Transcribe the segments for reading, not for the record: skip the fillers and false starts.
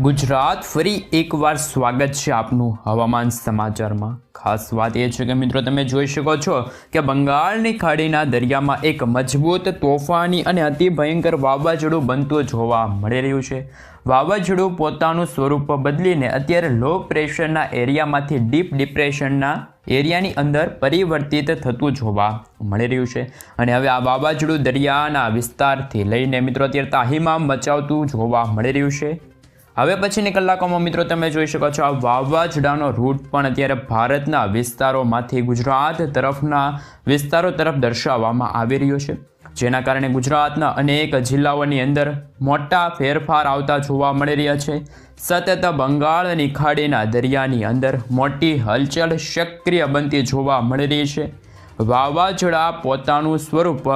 ગુજરાત ફરી એકવાર સ્વાગત છે આપનું હવામાન સમાચારમાં। ખાસ વાત એ છે કે મિત્રો તમે જોઈ શકો છો કે બંગાળની ખાડીના દરિયામાં એક મજબૂત તોફાની અને અતિ ભયંકર વાવાઝોડું બનતું જોવા મળી રહ્યું છે। વાવાઝોડું પોતાનું સ્વરૂપ બદલીને અત્યારે લો પ્રેશરના એરિયામાંથી ડીપ ડિપ્રેશનના એરિયાની અંદર પરિવર્તિત થતું જોવા મળી રહ્યું છે અને હવે આ વાવાઝોડું દરિયાના વિસ્તારથી લઈને મિત્રો અત્યારે તાહીમામ મચાવતું જોવા મળી રહ્યું છે। હવે પછીની કલાકોમાં મિત્રો તમે જોઈ શકો છો આ વાવાઝોડાનો રૂટ પણ અત્યારે ભારતના વિસ્તારોમાંથી ગુજરાત તરફના વિસ્તારો તરફ દર્શાવવામાં આવી રહ્યો છે, જેના કારણે ગુજરાતના અનેક જિલ્લાઓની અંદર મોટા ફેરફાર આવતા જોવા મળી રહ્યા છે। સતત બંગાળની ખાડીના દરિયાની અંદર મોટી હલચલ સક્રિય બનતી જોવા મળી રહી છે। વાવાઝોડા પોતાનું સ્વરૂપ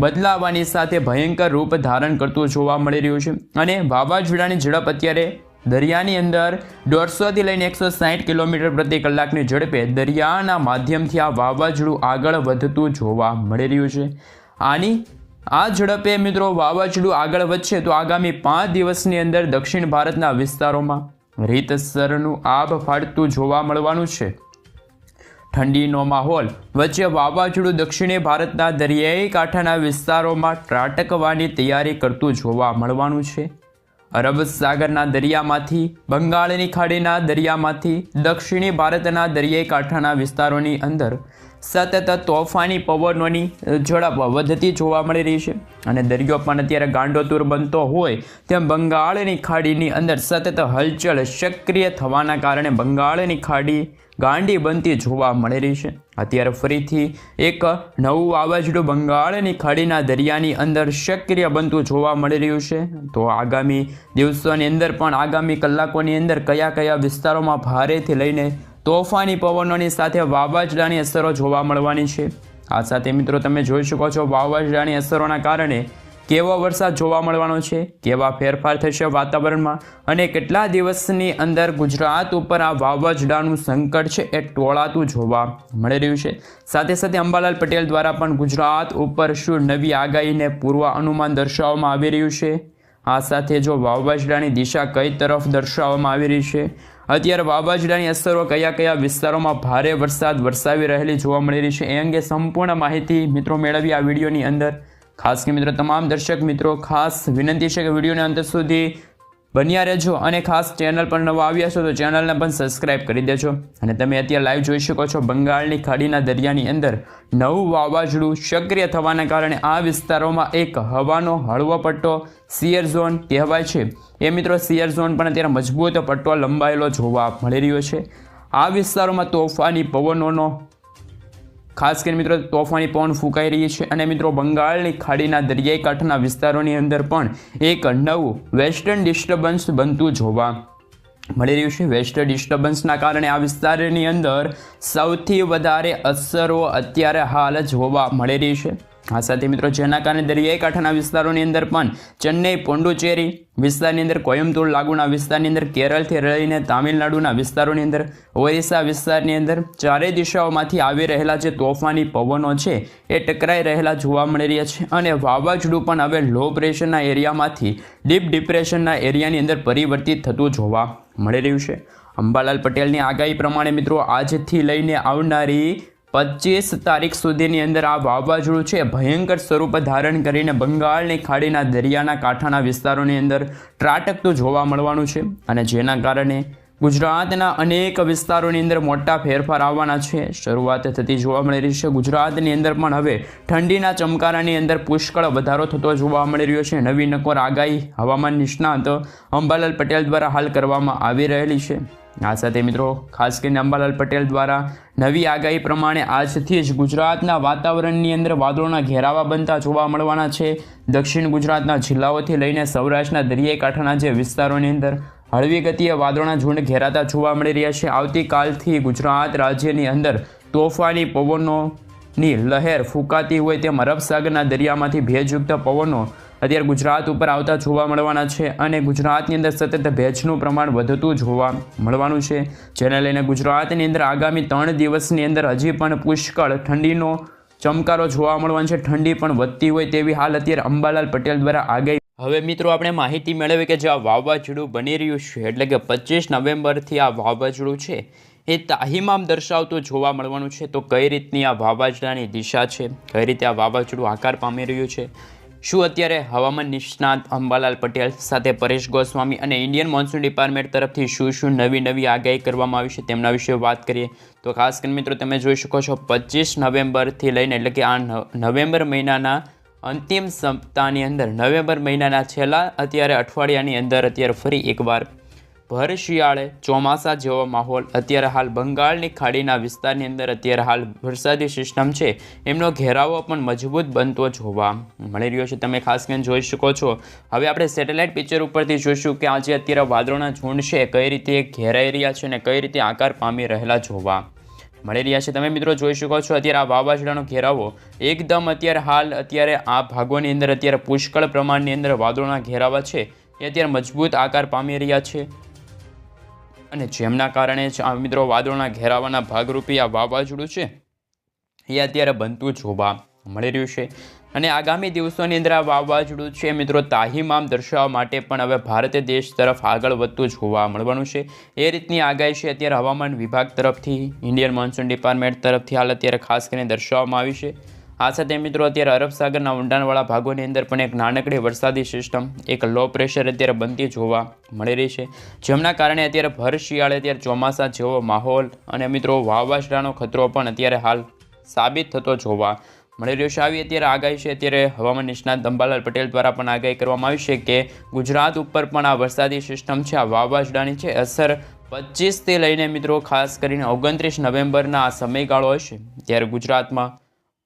બદલાવાની સાથે ભયંકર રૂપ ધારણ કરતું જોવા મળી રહ્યું છે અને વાવાઝોડાની ઝડપ અત્યારે દરિયાની અંદર 150થી લઈને 160 કિલોમીટર પ્રતિ કલાકની ઝડપે દરિયાના માધ્યમથી આ વાવાઝોડું આગળ વધતું જોવા મળી રહ્યું છે। આની આ ઝડપે મિત્રો વાવાઝોડું આગળ વધશે તો આગામી 5 દિવસની અંદર દક્ષિણ ભારતના વિસ્તારોમાં રીતસરનું આબ ફાટતું જોવા મળવાનું છે। ઠંડીનો માહોલ વચ્ચે વાવાઝોડું દક્ષિણી ભારતના દરિયાઈ કાંઠાના વિસ્તારોમાં ત્રાટકવાની તૈયારી કરતું જોવા મળવાનું છે। અરબ સાગરના દરિયામાંથી બંગાળની ખાડીના દરિયામાંથી દક્ષિણી ભારતના દરિયાઈ કાંઠાના વિસ્તારોની અંદર સતત તોફાની પવનોની ઝડપ વધતી જોવા મળી રહી છે અને દરિયો પણ અત્યારે ગાંડોતુર બનતો હોય તેમ બંગાળની ખાડીની અંદર સતત હલચલ સક્રિય થવાના કારણે બંગાળની ખાડી ગાંડી બનતી જોવા મળી રહી છે। અત્યારે ફરીથી એક નવું વાવાઝોડું બંગાળની ખાડીના દરિયાની અંદર સક્રિય બનતું જોવા મળી રહ્યું છે। તો આગામી દિવસોની અંદર પણ આગામી કલાકોની અંદર કયા કયા વિસ્તારોમાં ભારેથી લઈને તોફાની પવનોની સાથે વાવાઝોડાની અસરો જોવા મળવાની છે। આ સાથે મિત્રો તમે જોઈ શકો છો વાવાઝોડાની અસરોના કારણે કેવો વરસાદ જોવા મળવાનો છે, કેવા ફેરફાર થશે વાતાવરણમાં અને કેટલા દિવસની અંદર ગુજરાત ઉપર આ વાવાઝોડાનું સંકટ છે એ ટોળાતું જોવા મળી રહ્યું છે। સાથે સાથે અંબાલાલ પટેલ દ્વારા પણ ગુજરાત ઉપર શું નવી આગાહીને પૂર્વ અનુમાન દર્શાવવામાં આવી રહ્યું છે। આ સાથે જો વાવાઝોડાની દિશા કઈ તરફ દર્શાવવામાં આવી રહી છે, અત્યારે વાવાઝોડાની અસરો કયા કયા વિસ્તારોમાં ભારે વરસાદ વરસાવી રહેલી જોવા મળી રહી છે, એ અંગે સંપૂર્ણ માહિતી મિત્રો મેળવી આ વિડીયોની અંદર। ખાસ કે મિત્રો તમામ દર્શક મિત્રો ખાસ વિનંતી છે કે વિડીયોને અંત સુધી બન્યા રહેજો અને ખાસ ચેનલ પર નવા આવ્યા છો તો ચેનલને પણ સબસ્ક્રાઇબ કરી દેજો। અને તમે અત્યારે લાઈવ જોઈ શકો છો બંગાળની ખાડીના દરિયાની અંદર નવું વાવાઝોડું સક્રિય થવાના કારણે આ વિસ્તારોમાં એક હવાનો હળવો પટ્ટો શિયર ઝોન કહેવાય છે, એ મિત્રો શિયર ઝોન પણ અત્યારે મજબૂત પટ્ટો લંબાયેલો જોવા મળી રહ્યો છે। આ વિસ્તારોમાં તોફાની પવનોનો ખાસ કરીને મિત્રો તોફાની પવન ફૂંકાઈ રહી છે અને મિત્રો બંગાળની ખાડીના દરિયાઈ કાંઠાના વિસ્તારોની અંદર પણ એક નવું વેસ્ટર્ન ડિસ્ટર્બન્સ બનતું જોવા મળી રહ્યું છે। વેસ્ટર્ન ડિસ્ટર્બન્સના કારણે આ વિસ્તારની અંદર સૌથી વધારે અસરો અત્યારે હાલ જોવા મળી રહી છે। આ સાથે મિત્રો જેના કારણે દરિયાઈ કાંઠાના વિસ્તારોની અંદર પણ ચેન્નઈ પોંડુચેરી વિસ્તારની અંદર કોયમ્બતુર લાગુના વિસ્તારની અંદર કેરળથી લઈને તામિલનાડુના વિસ્તારોની અંદર ઓરિસ્સા વિસ્તારની અંદર ચારેય દિશાઓમાંથી આવી રહેલા જે તોફાની પવનો છે એ ટકરાઈ રહેલા જોવા મળી રહ્યા છે અને વાવાઝોડું પણ હવે લો પ્રેશરના એરિયામાંથી ડીપ ડિપ્રેશનના એરિયાની અંદર પરિવર્તિત થતું જોવા મળી રહ્યું છે। અંબાલાલ પટેલની આગાહી પ્રમાણે મિત્રો આજથી લઈને આવનારી 25 તારીખ સુધીની અંદર આ વાવાઝોડું છે ભયંકર સ્વરૂપ ધારણ કરીને બંગાળની ખાડીના દરિયાના કાંઠાના વિસ્તારોની અંદર ત્રાટકતું જોવા મળવાનું છે અને જેના કારણે ગુજરાતના અનેક વિસ્તારોની અંદર મોટા ફેરફાર આવવાના છે, શરૂઆત થતી જોવા મળી રહી છે। ગુજરાતની અંદર પણ હવે ઠંડીના ચમકારાની અંદર પુષ્કળ વધારો થતો જોવા મળી રહ્યો છે। નવી નકોર આગાહી હવામાન નિષ્ણાત અંબાલાલ પટેલ દ્વારા હાલ કરવામાં આવી રહેલી છે। આ સાથે મિત્રો ખાસ કરીને અંબાલાલ પટેલ દ્વારા નવી આગાહી પ્રમાણે આજથી જ ગુજરાતના વાતાવરણની અંદર વાદળોના ઘેરાવા બનતા જોવા મળવાના છે। દક્ષિણ ગુજરાતના જિલ્લાઓથી લઈને સૌરાષ્ટ્રના દરિયાઈ કાંઠાના જે વિસ્તારોની અંદર હળવી ગતિએ વાદળોના ઝુંડ ઘેરાતા જોવા મળી રહ્યા છે। આવતીકાલથી ગુજરાત રાજ્યની અંદર તોફાની પવનોની લહેર ફૂંકાતી હોય તેમ અરબ સાગરના દરિયામાંથી ભેજયુક્ત પવનો અત્યારે ગુજરાત ઉપર આવતા જોવા મળવાના છે અને ગુજરાતની અંદર સતત ભેજનું પ્રમાણ વધતું જોવા મળવાનું છે, જેને લઈને ગુજરાતની અંદર આગામી 3 દિવસની અંદર હજી પણ પુષ્કળ ઠંડીનો ચમકારો જોવા મળવાનો છે। ઠંડી પણ વધતી હોય તેવી હાલ અત્યારે અંબાલાલ પટેલ દ્વારા આગાહી હવે મિત્રો આપણે માહિતી મેળવી કે જે આ વાવાઝોડું બની રહ્યું છે એટલે કે 25 નવેમ્બરથી આ વાવાઝોડું છે એ તાહીમામ દર્શાવતું જોવા મળવાનું છે। તો કઈ રીતની આ વાવાઝોડાની દિશા છે, કઈ રીતે આ વાવાઝોડું આકાર પામી રહ્યું છે, શું અત્યારે હવામાન નિષ્ણાત અંબાલાલ પટેલ સાથે પરેશ ગોસ્વામી અને ઇન્ડિયન મોન્સૂન ડિપાર્ટમેન્ટ તરફથી શું નવી આગાહી કરવામાં આવી છે તેમના વિશે વાત કરીએ તો ખાસ કરીને મિત્રો તમે જોઈ શકો છો 25 નવેમ્બરથી લઈને એટલે કે આ નવેમ્બર મહિનાના અંતિમ સપ્તાહની અંદર નવેમ્બર મહિનાના છેલ્લા અત્યારે અઠવાડિયાની અંદર અત્યારે ફરી એકવાર ભર શિયાળે ચોમાસા જેવો માહોલ અત્યારે હાલ બંગાળની ખાડીના વિસ્તારની અંદર અત્યારે હાલ વરસાદી સિસ્ટમ છે એમનો ઘેરાવો પણ મજબૂત બનતો જોવા મળી રહ્યો છે। તમે ખાસ કરીને જોઈ શકો છો। હવે આપણે સેટેલાઇટ પિક્ચર ઉપરથી જોઈશું કે આજે અત્યારે વાદળોના ઝુંડ છે કઈ રીતે ઘેરાઈ રહ્યા છે અને કઈ રીતે આકાર પામી રહેલા જોવા મળી રહ્યા છે। તમે મિત્રો જોઈ શકો છો અત્યારે આ વાવાઝોડાનો ઘેરાવો એકદમ અત્યારે આ ભાગોની અંદર અત્યારે પુષ્કળ પ્રમાણની અંદર વાદળોના ઘેરાવા છે એ અત્યારે મજબૂત આકાર પામી રહ્યા છે અને જેમના કારણે જ આ મિત્રો વાદળોના ઘેરાવાના ભાગરૂપી આ વાવાઝોડું છે એ અત્યારે બનતું જોવા મળી રહ્યું છે અને આગામી દિવસોની અંદર આ વાવાઝોડું છે મિત્રો તાહીમામ દર્શાવવા માટે પણ હવે ભારત દેશ તરફ આગળ વધતું જોવા મળવાનું છે। એ રીતની આગાહી છે અત્યારે હવામાન વિભાગ તરફથી ઇન્ડિયન મોન્સૂન ડિપાર્ટમેન્ટ તરફથી હાલ અત્યારે ખાસ કરીને દર્શાવવામાં આવી છે। આ સાથે મિત્રો અત્યારે અરબ સાગરના ઊંડાણવાળા ભાગોની અંદર પણ એક નાનકડી વરસાદી સિસ્ટમ એક લો પ્રેશર અત્યારે બનતી જોવા મળી રહી છે જેમના કારણે અત્યારે ભર શિયાળે અત્યારે ચોમાસા જેવો માહોલ અને મિત્રો વાવાઝોડાનો ખતરો પણ અત્યારે હાલ સાબિત થતો જોવા મળી રહ્યો છે। આવી અત્યારે આગાહી છે અત્યારે હવામાન નિષ્ણાત અંબાલાલ પટેલ દ્વારા પણ આગાહી કરવામાં આવી છે કે ગુજરાત ઉપર પણ આ વરસાદી સિસ્ટમ છે આ વાવાઝોડાની છે અસર 25થી લઈને મિત્રો ખાસ કરીને 29 નવેમ્બરના આ સમયગાળો હશે ત્યારે ગુજરાતમાં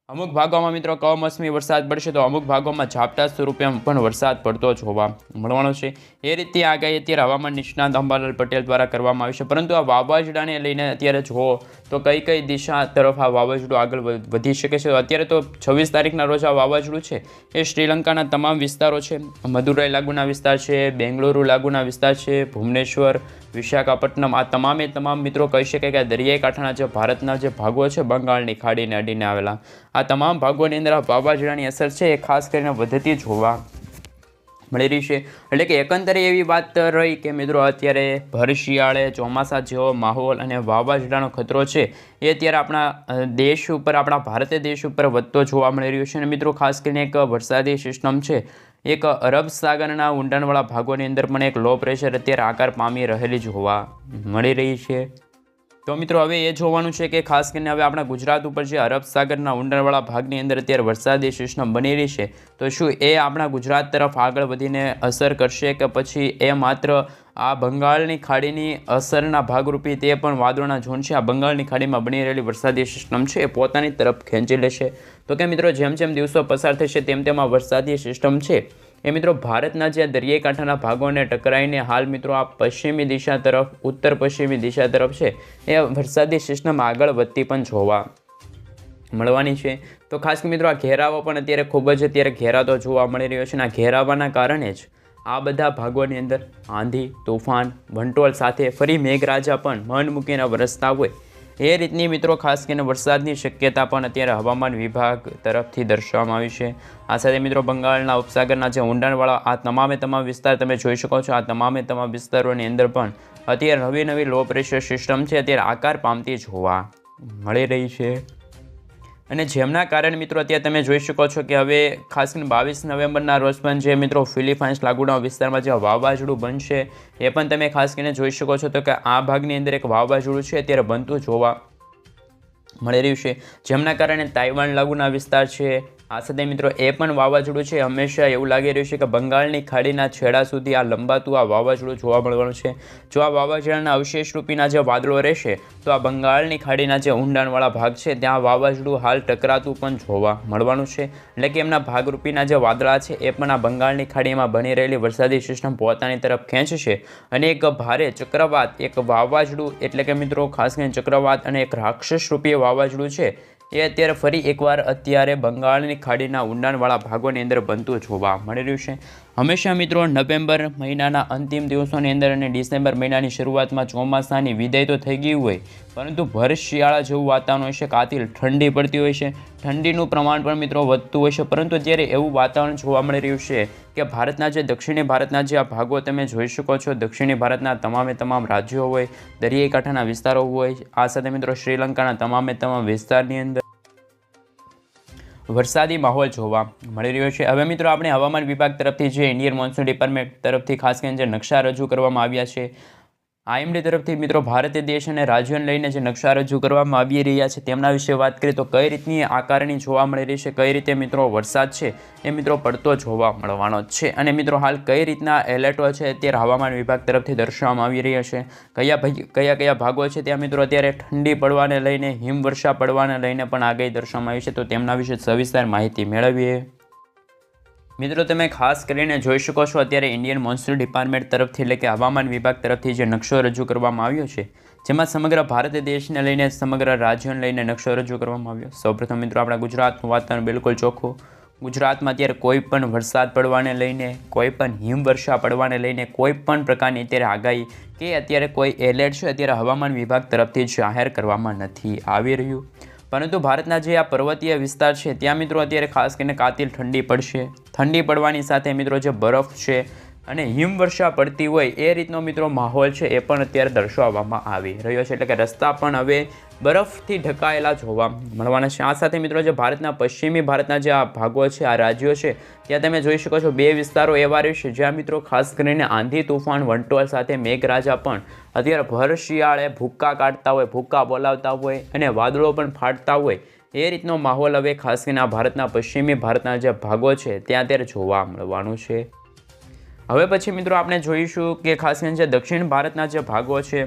અમુક ભાગોમાં મિત્રો કમોસમી વરસાદ પડશે તો અમુક ભાગોમાં ઝાપટા સ્વરૂપે પણ વરસાદ પડતો જોવા મળવાનો છે। એ રીતે આગાહી અત્યારે હવામાન નિષ્ણાત અંબાલાલ પટેલ દ્વારા કરવામાં આવી છે પરંતુ આ વાવાઝોડાને લઈને અત્યારે જુઓ તો કઈ દિશા તરફ આ વાવાઝોડું આગળ વધી શકે છે। અત્યારે તો 26 તારીખના રોજ આ વાવાઝોડું છે એ શ્રીલંકાના તમામ વિસ્તારો છે મદુરાઈ લાગુના વિસ્તાર છે, બેંગલુરુ લાગુના વિસ્તાર છે, ભુવનેશ્વર, વિશાખાપટ્ટનમ આ તમામ મિત્રો કહી શકાય કે દરિયાઈ કાંઠાના જે ભારતના જે ભાગો છે બંગાળની ખાડીને અડીને આવેલા આ તમામ ભાગોની અંદર આ વાવાઝોડાની અસર છે એ ખાસ કરીને વધતી જોવા મળી રહી છે। એટલે કે એકંદરે એવી વાત રહી કે મિત્રો અત્યારે ભર શિયાળે ચોમાસા જેવો માહોલ અને વાવાઝોડાનો ખતરો છે એ અત્યારે આપણા દેશ ઉપર આપણા ભારત દેશ ઉપર વધતો જોવા મળી રહ્યો છે અને મિત્રો ખાસ કરીને એક વરસાદી સિસ્ટમ છે એક અરબ સાગરના ઊંડાણવાળા ભાગોની અંદર પણ એક લો પ્રેશર અત્યારે આકાર પામી રહેલી જોવા મળી રહી છે। તો મિત્રો હવે એ જોવાનું છે કે ખાસ કરીને હવે આપણા ગુજરાત ઉપર જે અરબ સાગરના ઊંડાણવાળા ભાગની અંદર અત્યારે વરસાદી સિસ્ટમ બની રહી છે તો શું એ આપણા ગુજરાત તરફ આગળ વધીને અસર કરશે કે પછી એ માત્ર આ બંગાળની ખાડીની અસરના ભાગરૂપે તે પણ વાદળોના ઝુંડ છે આ બંગાળની ખાડીમાં બની રહેલી વરસાદી સિસ્ટમ છે એ પોતાની તરફ ખેંચી લેશે। તો કે મિત્રો જેમ દિવસો પસાર થશે તેમ આ વરસાદી સિસ્ટમ છે એ મિત્રો ભારતના જે દરિયાઈ કાંઠાના ભાગોને ટકરાઈને હાલ મિત્રો આ પશ્ચિમી દિશા તરફ ઉત્તર પશ્ચિમી દિશા તરફ છે એ વરસાદી સિસ્ટમ આગળ વધતી પણ જોવા મળવાની છે। તો ખાસ મિત્રો આ ઘેરાવો પણ અત્યારે ખૂબ જ અત્યારે ઘેરાતો જોવા મળી રહ્યો છે અને આ ઘેરાવાના કારણે જ આ બધા ભાગોની અંદર આંધી તોફાન વંટોળ સાથે ફરી મેઘરાજા પણ મન મૂકીને વરસતા હોય એ રીતની મિત્રો ખાસ કરીને વરસાદની શક્યતા પણ અત્યારે હવામાન વિભાગ તરફથી દર્શાવવામાં આવી છે। આ સાથે મિત્રો બંગાળના ઉપસાગરના જે ઊંડાણવાળા આ તમામ વિસ્તાર તમે જોઈ શકો છો। આ તમામ વિસ્તારોની અંદર પણ અત્યારે નવી લો પ્રેશર સિસ્ટમ છે અત્યારે આકાર પામતી જોવા મળી રહી છે અને જેમના કારણે મિત્રો અત્યારે તમે જોઈ શકો છો કે હવે ખાસ કરીને 22 નવેમ્બરના રોજ પણ જે મિત્રો ફિલિપાઇન્સ લાગુના વિસ્તારમાં જે વાવાઝોડું બનશે એ પણ તમે ખાસ કરીને જોઈ શકો છો તો કે આ ભાગની અંદર એક વાવાઝોડું છે અત્યારે બનતું જોવા મળી રહ્યું છે જેમના કારણે તાઇવાન લાગુના વિસ્તાર છે આ સાથે મિત્રો એ પણ વાવાઝોડું છે હંમેશા એવું લાગી રહ્યું છે કે બંગાળની ખાડીના છેડા સુધી આ લંબાતું આ વાવાઝોડું જોવા મળવાનું છે। જો આ વાવાઝોડાના અવશેષ રૂપીના જે વાદળો રહેશે તો આ બંગાળની ખાડીના જે ઊંડાણવાળા ભાગ છે ત્યાં વાવાઝોડું હાલ ટકરાતું પણ જોવા મળવાનું છે એટલે કે એમના ભાગરૂપીના જે વાદળા છે એ પણ આ બંગાળની ખાડીમાં બની રહેલી વરસાદી સિસ્ટમ પોતાની તરફ ખેંચશે અને એક ભારે ચક્રવાત એક વાવાઝોડું એટલે કે મિત્રો ખાસ કરીને ચક્રવાત અને એક રાક્ષસ રૂપી વાવાઝોડું છે એ અત્યારે ફરી એકવાર અત્યારે બંગાળની ખાડીના ઊંડાણવાળા ભાગોની અંદર બનતું જોવા મળી રહ્યું છે। હંમેશા મિત્રો નવેમ્બર મહિનાના અંતિમ દિવસોની અંદર અને ડિસેમ્બર મહિનાની શરૂઆતમાં ચોમાસાની વિદાય તો થઈ ગઈ હોય, પરંતુ ભર શિયાળા જેવું વાતાવરણ હોય છે, કાતિલ ઠંડી પડતી હોય છે, ઠંડીનું પ્રમાણ પણ મિત્રો વધતું હોય છે. પરંતુ અત્યારે એવું વાતાવરણ જોવા મળી રહ્યું છે કે ભારતના જે દક્ષિણી ભારતના જે આ ભાગો તમે જોઈ શકો છો, દક્ષિણી ભારતના તમામ રાજ્યો હોય, દરિયાઈ કાંઠાના વિસ્તારો હોય, આ સાથે મિત્રો શ્રીલંકાના તમામ વિસ્તારની અંદર વરસાદી માહોલ જોવા મળી રહ્યો છે. હવે મિત્રો આપણે હવામાન વિભાગ તરફથી જે ઇન્ડિયન મોન્સૂન ડિપાર્ટમેન્ટ તરફથી ખાસ કરીને જે નકશા રજૂ કરવામાં આવ્યા છે, IMD તરફથી મિત્રો ભારતીય દેશ અને રાજ્યોને લઈને જે નકશા રજૂ કરવામાં આવી રહ્યા છે તેમના વિશે વાત કરીએ તો કઈ રીતની આકારણી જોવા મળી રહી છે, કઈ રીતે મિત્રો વરસાદ છે એ મિત્રો પડતો જોવા મળવાનો છે, અને મિત્રો હાલ કઈ રીતના એલર્ટો છે અત્યારે હવામાન વિભાગ તરફથી દર્શાવવામાં આવી રહ્યા છે, કયા ભાગો છે ત્યાં મિત્રો અત્યારે ઠંડી પડવાને લઈને, હિમવર્ષા પડવાને લઈને પણ આગાહી દર્શાવવામાં આવી છે, તો તેમના વિશે સવિસ્તાર માહિતી મેળવીએ. મિત્રો તમે ખાસ કરીને જોઈ શકો છો અત્યારે ઇન્ડિયન મોન્સૂન ડિપાર્ટમેન્ટ તરફથી એટલે કે હવામાન વિભાગ તરફથી જે નકશો રજૂ કરવામાં આવ્યો છે, જેમાં સમગ્ર ભારત દેશને લઈને, સમગ્ર રાજ્યોને લઈને નકશો રજૂ કરવામાં આવ્યો. સૌપ્રથમ મિત્રો આપણા ગુજરાતનું વાતાવરણ બિલકુલ ચોખ્ખું. ગુજરાતમાં અત્યારે કોઈ પણ વરસાદ પડવાને લઈને, કોઈ પણ હિમવર્ષા પડવાને લઈને, કોઈ પણ પ્રકારની અત્યારે આગાહી કે અત્યારે કોઈ એલર્ટ છે અત્યારે હવામાન વિભાગ તરફથી જાહેર કરવામાં નથી આવી રહ્યું. પરંતુ ભારતના જે આ પર્વતીય વિસ્તાર છે ત્યાં મિત્રો અત્યારે ખાસ કરીને કાતિલ ઠંડી પડશે. ઠંડી પડવાની સાથે મિત્રો જે બરફ છે અને હિમવર્ષા પડતી હોય એ રીતનો મિત્રો માહોલ છે એ પણ અત્યારે દર્શાવવામાં આવી રહ્યો છે. એટલે કે રસ્તા પણ હવે બરફથી ઢંકાયેલા જોવા મળવાના છે. આ સાથે મિત્રો જે ભારતના પશ્ચિમી ભારતના જે આ ભાગો છે, આ રાજ્યો છે, ત્યાં તમે જોઈ શકો છો બે વિસ્તારો એવા રહેશે જ્યાં મિત્રો ખાસ કરીને આંધી તુફાન, વંટોળ સાથે મેઘરાજા પણ અત્યારે ભર શિયાળે ભૂક્કા કાઢતા હોય, ભૂક્કા બોલાવતા હોય અને વાદળો પણ ફાટતા હોય એ રીતનો માહોલ હવે ખાસ કરીને આ ભારતના પશ્ચિમી ભારતના જે ભાગો છે ત્યાં અત્યારે જોવા મળવાનું છે. હવે પછી મિત્રો આપણે જોઈશું કે ખાસ કરીને જે દક્ષિણ ભારતના જે ભાગો છે,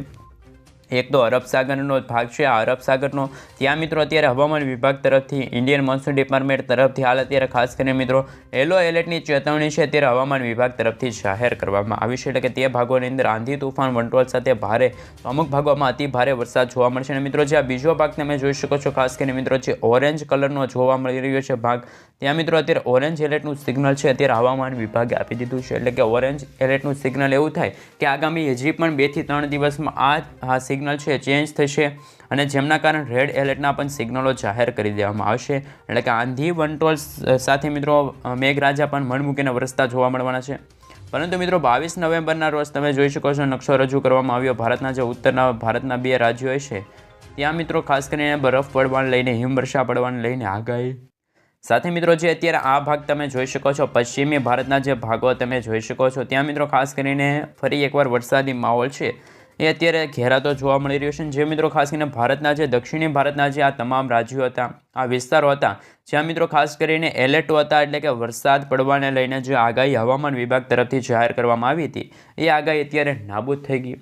એક તો અરબ સાગરનો ભાગ છે. આ અરબ સાગરનો ત્યાં મિત્રો અત્યારે હવામાન વિભાગ તરફથી, ઇન્ડિયન મોન્સૂન ડિપાર્ટમેન્ટ તરફથી હાલ અત્યારે ખાસ કરીને મિત્રો યલો એલર્ટની ચેતવણી છે અત્યારે હવામાન વિભાગ તરફથી જાહેર કરવામાં આવી છે. એટલે કે તે ભાગોની અંદર આંધી તુફાન, વંટોળ સાથે ભારે, અમુક ભાગોમાં અતિ ભારે વરસાદ જોવા મળશે. અને મિત્રો જે આ બીજો ભાગ તમે જોઈ શકો છો, ખાસ કરીને મિત્રો જે ઓરેન્જ કલરનો જોવા મળી રહ્યો છે ભાગ, ત્યાં મિત્રો અત્યારે ઓરેન્જ એલર્ટનું સિગ્નલ છે અત્યારે હવામાન વિભાગે આપી દીધું છે. એટલે કે ઓરેન્જ એલર્ટનું સિગ્નલ એવું થાય કે આગામી હજી પણ 2 થી 3 દિવસમાં આ સિગ્નલ છે ચેન્જ થશે અને જેમના કારણે રેડ એલર્ટના પણ સિગ્નલો જાહેર કરી દેવામાં આવશે. એટલે કે આંધી, વંટોળ સાથે મિત્રો મેઘરાજા પણ મન મૂકીને વરસતા જોવા મળવાના છે. પરંતુ મિત્રો 22 નવેમ્બરના રોજ તમે જોઈ શકો છો નકશો રજૂ કરવામાં આવ્યો. ભારતના જે ઉત્તરના ભારતના 2 રાજ્યો છે ત્યાં મિત્રો ખાસ કરીને બરફ પડવાને લઈને, હિમવર્ષા પડવાને લઈને આગાહી સાથે મિત્રો જે અત્યારે આ ભાગ તમે જોઈ શકો છો, પશ્ચિમી ભારતના જે ભાગો તમે જોઈ શકો છો, ત્યાં મિત્રો ખાસ કરીને ફરી એકવાર વરસાદી માહોલ છે એ અત્યારે ઘેરાતો જોવા મળી રહ્યો છે. જે મિત્રો ખાસ કરીને ભારતના જે દક્ષિણી ભારતના જે આ તમામ રાજ્યો હતા, આ વિસ્તારો હતા, જ્યાં મિત્રો ખાસ કરીને એલર્ટો હતા, એટલે કે વરસાદ પડવાને લઈને જે આગાહી હવામાન વિભાગ તરફથી જાહેર કરવામાં આવી હતી એ આગાહી અત્યારે નાબૂદ થઈ ગઈ.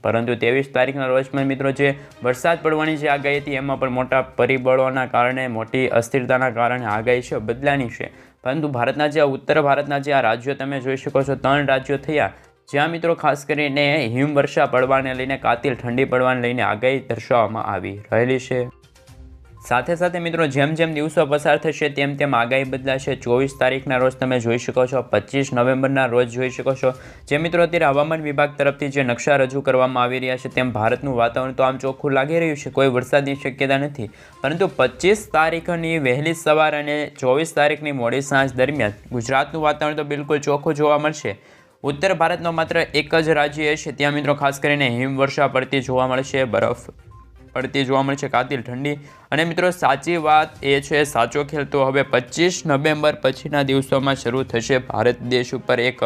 પરંતુ 23 તારીખના રોજ પણ મિત્રો જે વરસાદ પડવાની જે આગાહી હતી એમાં પણ મોટા પરિબળોના કારણે, મોટી અસ્થિરતાના કારણે આગાહી છે બદલાની છે. પરંતુ ભારતના જે ઉત્તર ભારતના જે આ રાજ્યો તમે જોઈ શકો છો, 3 રાજ્યો થયા જ્યાં મિત્રો ખાસ કરીને હિમવર્ષા પડવાને લઈને, કાતિલ ઠંડી પડવાને લઈને આગાહી દર્શાવવામાં આવી રહેલી છે. સાથે સાથે મિત્રો જેમ જેમ દિવસો પસાર થશે તેમ તેમ આગાહી બદલાશે. 24 તારીખના રોજ તમે જોઈ શકો છો, 25 નવેમ્બરના રોજ જોઈ શકો છો, જે મિત્રો અત્યારે હવામાન વિભાગ તરફથી જે નકશા રજૂ કરવામાં આવી રહ્યા છે તેમ ભારતનું વાતાવરણ તો આમ ચોખ્ખું લાગી રહ્યું છે, કોઈ વરસાદની શક્યતા નથી. પરંતુ 25 તારીખની વહેલી સવાર અને 24 તારીખની મોડી સાંજ દરમિયાન ગુજરાતનું વાતાવરણ તો બિલકુલ ચોખ્ખું જોવા મળશે. ઉત્તર ભારતનો માત્ર એક જ રાજ્ય છે ત્યાં મિત્રો ખાસ કરીને હિમવર્ષા પડતી જોવા મળશે, બરફ પડતી જોવા મળશે, કાતિલ ઠંડી. અને મિત્રો સાચી વાત એ છે, સાચો ખેલ તો હવે 25 નવેમ્બર પછીના દિવસોમાં શરૂ થશે. ભારત દેશ ઉપર એક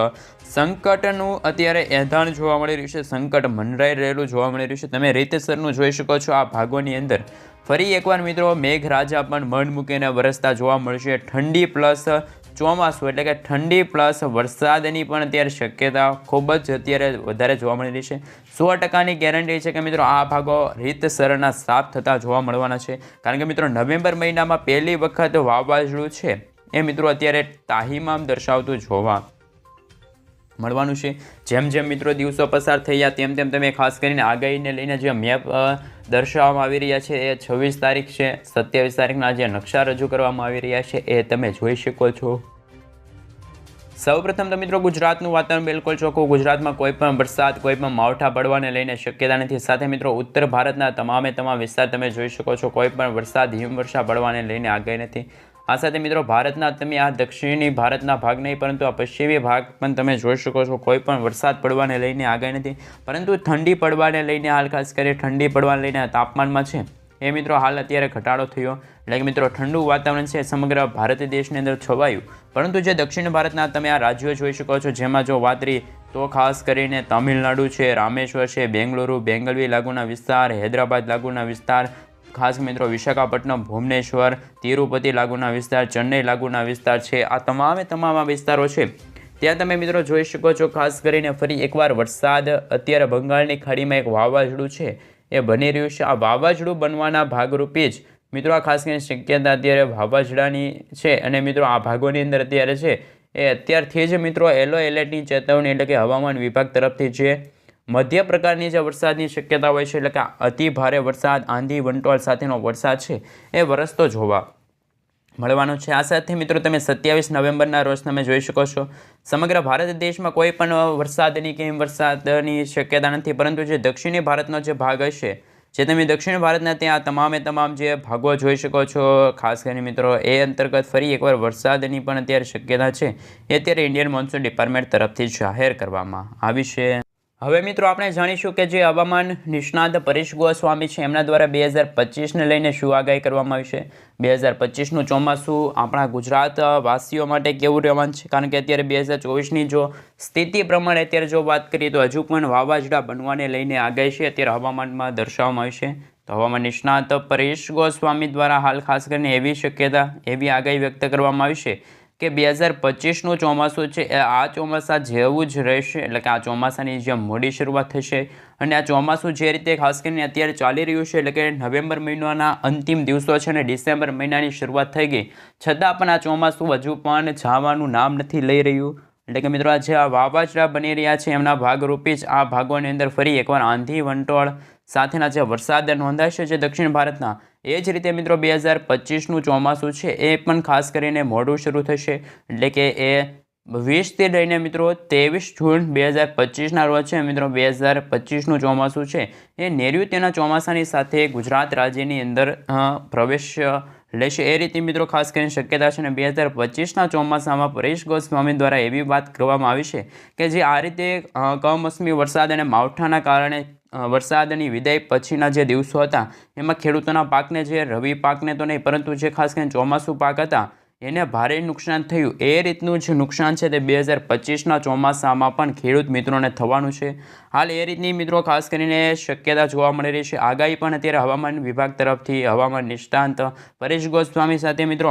સંકટનું અત્યારે એંધાણ જોવા મળી રહ્યું છે, સંકટ મંડરાઈ રહેલું જોવા મળી રહ્યું છે. તમે રીતસરનું જોઈ શકો છો આ ભાગોની અંદર ફરી એકવાર મિત્રો મેઘરાજા પણ મન મૂકીને વરસતા જોવા મળશે. ઠંડી પ્લસ ચોમાસું એટલે કે ઠંડી પ્લસ વરસાદની પણ અત્યારે શક્યતા ખૂબ જ અત્યારે વધારે જોવા મળી રહી છે. 100%ની ગેરંટી છે કે મિત્રો આ ભાગો રીતસરના સાફ થતા જોવા મળવાના છે. કારણ કે મિત્રો નવેમ્બર મહિનામાં પહેલી વખત વાવાઝોડું છે એ મિત્રો અત્યારે તાહીમામ દર્શાવતું જોવા મળવાનું છે. જેમ જેમ મિત્રો દિવસો પસાર થયા તેમ તેમ તમે ખાસ કરીને આગાહીને લઈને જે મેપ દર્શાવવામાં આવી રહ્યા છે એ 26 તારીખ છે, 27 તારીખના જે નકશા રજૂ કરવામાં આવી રહ્યા છે એ તમે જોઈ શકો છો. સૌપ્રથમ તો મિત્રો ગુજરાતનું વાતાવરણ બિલકુલ ચોખ્ખું. ગુજરાતમાં કોઈ પણ વરસાદ, કોઈ પણ માવઠા પડવાને લઈને શક્યતા નથી. સાથે મિત્રો ઉત્તર ભારતના તમામ વિસ્તાર તમે જોઈ શકો છો, કોઈ પણ વરસાદ, હિમવર્ષા પડવાને લઈને આગાહી નથી. આ સાથે મિત્રો ભારતના તમે આ દક્ષિણી ભારતના ભાગ નહીં, પરંતુ આ પશ્ચિમી ભાગ પણ તમે જોઈ શકો છો, કોઈ પણ વરસાદ પડવાને લઈને આગાહી નથી. પરંતુ ઠંડી પડવાને લઈને હાલ ખાસ કરી ઠંડી પડવાને લઈને તાપમાનમાં છે એ મિત્રો હાલ અત્યારે ઘટાડો થયો. એટલે કે મિત્રો ઠંડુ વાતાવરણ છે સમગ્ર ભારત દેશની અંદર છવાયું. પરંતુ જે દક્ષિણ ભારતના તમે આ રાજ્યો જોઈ શકો છો, જેમાં જો વાત કરી તો ખાસ કરીને તમિલનાડુ છે, રામેશ્વર છે, બેંગલુરુ, બેંગલવી લાગુના વિસ્તાર, હૈદરાબાદ લાગુના વિસ્તાર, ખાસ મિત્રો વિશાખાપટ્ટનમ, ભુવનેશ્વર, તિરુપતિ લાગુના વિસ્તાર, ચેન્નઈ લાગુના વિસ્તાર છે. આ તમામ આ વિસ્તારો છે ત્યાં તમે મિત્રો જોઈ શકો છો. ખાસ કરીને ફરી એકવાર વરસાદ અત્યારે બંગાળની ખાડીમાં એક વાવાઝોડું છે એ બની રહ્યું છે. આ વાવાઝોડું બનવાના ભાગરૂપે જ મિત્રો આ ખાસ કરીને શક્યતા અત્યારે વાવાઝોડાની છે. અને મિત્રો આ ભાગોની અંદર અત્યારે છે એ અત્યારથી જ મિત્રો યલો એલર્ટની ચેતવણી, એટલે કે હવામાન વિભાગ તરફથી જે મધ્ય પ્રકારની જે વરસાદની શક્યતા હોય છે, એટલે કે અતિ ભારે વરસાદ, આંધી વંટોળ સાથેનો વરસાદ છે એ વરસતો જોવા મળવાનું છે. આ સાથે મિત્રો તમે 27 નવેમ્બરના રોજ તમે જોઈ શકો છો સમગ્ર ભારત દેશમાં કોઈ પણ વરસાદની કે હિમવર્ષાની શક્યતા નથી. પરંતુ જે દક્ષિણી ભારતનો જે ભાગ હશે, જે તમે દક્ષિણ ભારતના ત્યાં તમામ જે ભાગો જોઈ શકો છો, ખાસ કરીને મિત્રો એ અંતર્ગત ફરી એકવાર વરસાદની પણ અત્યારે શક્યતા છે એ અત્યારે ઇન્ડિયન મોન્સૂન ડિપાર્ટમેન્ટ તરફથી જાહેર કરવામાં આવી છે. હવે મિત્રો આપણે જાણીશું કે જે હવામાન નિષ્ણાત પરેશ ગોસ્વામી છે એમના દ્વારા 2025ને લઈને શું આગાહી કરવામાં આવી છે. 2025નું ચોમાસું આપણા ગુજરાત વાસીઓ માટે કેવું રહેવાનું છે, કારણ કે અત્યારે 2024ની જો સ્થિતિ પ્રમાણે અત્યારે જો વાત કરીએ તો હજુ પણ વાવાઝોડા બનવાને લઈને આગાહી છે અત્યારે હવામાનમાં દર્શાવવામાં આવી છે. તો હવામાન નિષ્ણાત પરેશ ગોસ્વામી દ્વારા હાલ ખાસ કરીને એવી શક્યતા, એવી આગાહી વ્યક્ત કરવામાં આવી છે કે 2025નું ચોમાસું છે એ આ ચોમાસા જેવું જ રહેશે. એટલે કે આ ચોમાસાની જે મોડી શરૂઆત થશે અને આ ચોમાસું જે રીતે ખાસ કરીને અત્યારે ચાલી રહ્યું છે, એટલે કે નવેમ્બર મહિનાના અંતિમ દિવસો છે અને ડિસેમ્બર મહિનાની શરૂઆત થઈ ગઈ, છતાં પણ આ ચોમાસું હજુ પણ જવાનું નામ નથી લઈ રહ્યું. એટલે કે મિત્રો આ જે આ વાવાઝોડા બની રહ્યા છે એમના ભાગરૂપે જ આ ભાગોની અંદર ફરી એકવાર આંધી વંટોળ સાથેના જે વરસાદ નોંધાશે છે દક્ષિણ ભારતના, એ જ રીતે મિત્રો 2025નું ચોમાસું છે એ પણ ખાસ કરીને મોડું શરૂ થશે. એટલે કે એ 20થી લઈને મિત્રો 23 જૂન 2025ના રોજ છે મિત્રો 2025નું ચોમાસું છે એ નૈઋત્યના ચોમાસાની સાથે ગુજરાત રાજ્યની અંદર પ્રવેશ લેશે. એ રીતે મિત્રો ખાસ કરીને શક્યતા છે. અને 2025ના ચોમાસામાં પરેશ ગોસ્વામી દ્વારા એવી વાત કરવામાં આવી છે કે જે આ રીતે કમોસમી વરસાદ અને માવઠાના કારણે વરસાદની વિદાય પછીના જે દિવસો હતા એમાં ખેડૂતોના પાકને, જે રવિ પાકને તો નહીં પરંતુ જે ખાસ કરીને ચોમાસું પાક હતા એને ભારે નુકસાન થયું, એ રીતનું જે નુકસાન છે તે 2025ના ચોમાસામાં પણ ખેડૂત મિત્રોને થવાનું છે. હાલ એ રીતની મિત્રો ખાસ કરીને શક્યતા જોવા મળી રહી છે. આગાહી પણ અત્યારે હવામાન વિભાગ તરફથી હવામાન નિષ્ણાંત પરેશ ગોસ્વામી સાથે મિત્રો